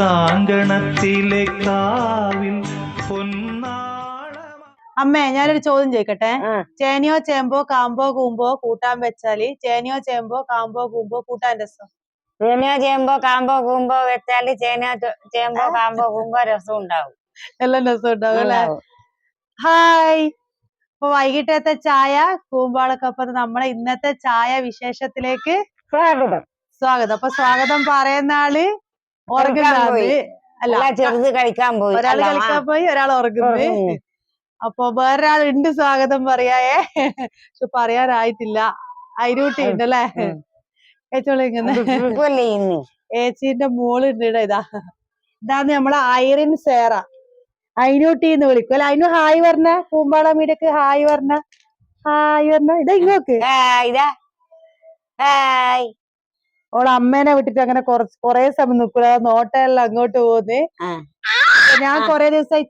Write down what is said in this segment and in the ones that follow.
മനസാങ്കണത്തിലെ കാവിൽ അമ്മേ ഞാനൊരു ചോദ്യം ചോദിക്കട്ടെ. ചേനയോ ചേമ്പോ കാമ്പോ കൂമ്പോ കൂട്ടാൻ വെച്ചാല് ചേനയോ ചേമ്പോ കാമ്പോ കൂമ്പോ കൂട്ടാൻ രസം? ചേനയോ ചേമ്പോ കാമ്പോ കൂമ്പോ വെച്ചാല് ചേനയോ ചേമ്പോ കാമ്പോ കൂമ്പോ രസം ഉണ്ടാവും. എല്ലാം രസം ഉണ്ടാവും അല്ലെ? ഹായ്, ഇപ്പൊ വൈകിട്ടത്തെ ചായ കൂമ്പാളക്കൊപ്പം നമ്മളെ ഇന്നത്തെ ചായ വിശേഷത്തിലേക്ക് സ്വാഗതം. അപ്പൊ സ്വാഗതം പറയുന്ന ആള് ഉറങ്ങുന്നത് അല്ല, ചെറുത് കഴിക്കാൻ പോയി. ഒരാള് കളിക്കാൻ പോയി, ഒരാൾ ഉറങ്ങുന്നു. അപ്പൊ വേറൊരാൾ ഉണ്ട് സ്വാഗതം പറയായേ, പക്ഷെ പറയാനായിട്ടില്ല. അയിരൂട്ടി ഉണ്ടല്ലേ? ഏച്ചീന്റെ മോള് ഉണ്ട്. ഇതാന്ന് നമ്മളെ ഐറിൻ സേറ, അയിനൂട്ടിന്ന് വിളിക്കും അല്ലെ? അതിന് ഹായ് പറഞ്ഞ, കൂമ്പാള മീഡിയക്ക് ഹായ് പറഞ്ഞ, ഹായ് പറഞ്ഞ. ഇതാ ഇങ്ങോക്ക് ഓളെ അമ്മേനെ വിട്ടിട്ട് അങ്ങനെ കൊറേ സമയം നിക്കൂല, നോട്ടെല്ലാം അങ്ങോട്ട് പോകുന്നു. ഞാൻ കൊറേ ദിവസമായി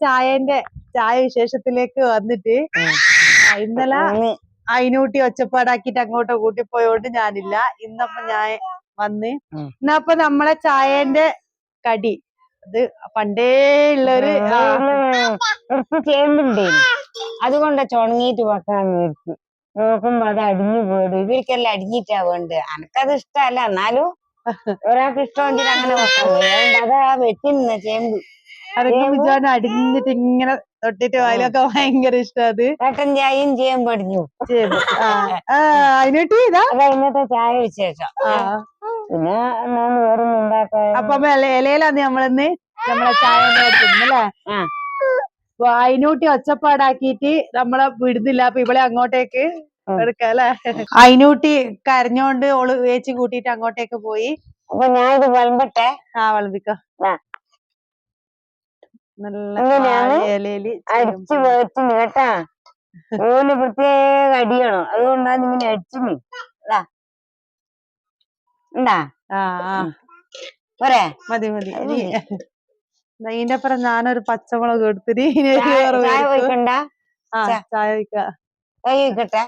ചായ വിശേഷത്തിലേക്ക് വന്നിട്ട് ഇന്നലെ അയിനൂട്ടി ഒച്ചപ്പാടാക്കിട്ട് അങ്ങോട്ടോ കൂട്ടിപ്പോയോണ്ട് ഞാനില്ല. ഇന്നപ്പൊ ഞാൻ വന്ന് ഇന്നപ്പൊ നമ്മളെ ചായന്റെ കടി അത് പണ്ടേ ഉള്ളൊരു ചേമ്പുണ്ടേ, അതുകൊണ്ട് ചുണങ്ങിട്ട് വെക്കാൻ വിചാരിച്ചു. നോക്കുമ്പോ അത് അടിഞ്ഞു പോയിടും. ഇവർക്കെല്ലാം അടിഞ്ഞിട്ടാ വേണ്ടത്. എനക്കത് ഇഷ്ടമല്ല, എന്നാലും ഒരാൾക്ക് ഇഷ്ടമെങ്കിൽ അങ്ങനെ വെക്കാൻ കഴിയും. അതാ വെച്ചിരുന്ന ചേമ്പ് അടിഞ്ഞിട്ട് ഇങ്ങനെ തൊട്ടിട്ട് വായിലൊക്കെ ഭയങ്കര ഇഷ്ടം. അത് കട്ടൻ ചായയും ചേമ്പ് അടിഞ്ഞു. അതിനോട്ട് ഇന്നത്തെ ചായ വിശേഷം. പിന്നെ വേറൊന്നും ഉണ്ടാക്കാൻ. അപ്പൊ ഇലയിലാന്ന് നമ്മളിന്ന് നമ്മളെ ചായ തിന്നല്ലേ? അയിനൂട്ടി ഒച്ചപ്പാടാക്കിട്ട് നമ്മളെ വിടുന്നില്ല. അപ്പൊ ഇവളെ അങ്ങോട്ടേക്ക് എടുക്കല്ലേ? അയിനൂട്ടി കരഞ്ഞോണ്ട് ഓള് വേച്ച് കൂട്ടിട്ട് അങ്ങോട്ടേക്ക് പോയി. അപ്പൊ ഞാനിത് വിളമ്പട്ടെ? വിളമ്പിക്കോ. നല്ല ഇലയില് അടിച്ചു പോയിട്ട് കേട്ടാ, ഓന് പ്രത്യേക അടിയണം. അതുകൊണ്ടാണ് ഇങ്ങനെ അടിച്ചിന്. ഉണ്ടാ പോരെ? മതി മതി. ഇതിന്റെ അപ്പുറം ഞാനൊരു പച്ചമുളക് എടുത്തിട്ട് ചായ ഒഴിക്കണ്ട. ചായ ഒഴിക്ക. ഒഴിക്കട്ടെ.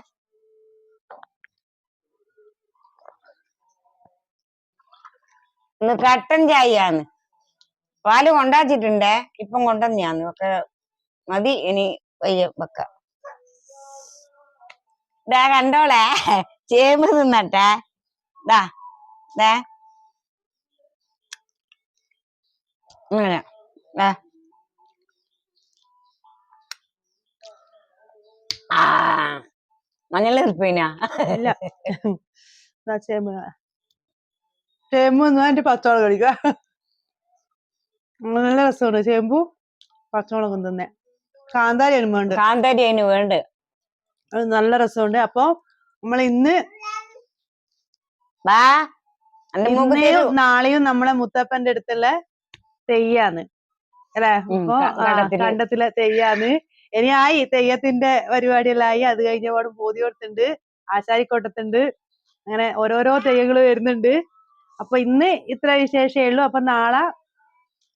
ഇന്ന് കട്ടൻ ചായയാണ്. പാല് കൊണ്ടാച്ചിട്ടുണ്ടേ, ഇപ്പം കൊണ്ടുവന്നാന്ന് ഒക്കെ മതി. ഇനി വയ്യ വെക്കാം. ഇതാ കണ്ടോളെ, ചേമ്പ് തിന്നട്ടെ. അങ്ങനെ മഞ്ഞൾ തീർപ്പീനാ? ചേമ്പ് എന്റെ പച്ചമുളക് കഴിക്ക. നല്ല രസമുണ്ട് ചേമ്പു പച്ചമുളകും തന്നെ. കാന്താരി വേണ്ട, കാന്താരി അതിന് വേണ്ട. അത് നല്ല രസമുണ്ട്. അപ്പൊ നമ്മൾ ഇന്ന് നാളെയും നമ്മളെ മുത്തപ്പന്റെ അടുത്തുള്ള തെയ്യാന്ന് അല്ലെ? ഇപ്പൊ കണ്ടത്തിലെ തെയ്യാന്ന്. ഇനിയായി തെയ്യത്തിന്റെ പരിപാടിയെല്ലാം ആയി. അത് കഴിഞ്ഞപാട് പോതിയോടത്തുണ്ട്, ആശാരിക്കോട്ടത്തുണ്ട്, അങ്ങനെ ഓരോരോ തെയ്യങ്ങള് വരുന്നുണ്ട്. അപ്പൊ ഇന്ന് ഇത്ര വിശേഷമേ ഉള്ളൂ. അപ്പൊ നാളെ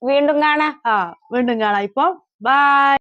വീണ്ടും കാണാം. വീണ്ടും കാണാം. ഇപ്പൊ ബൈ.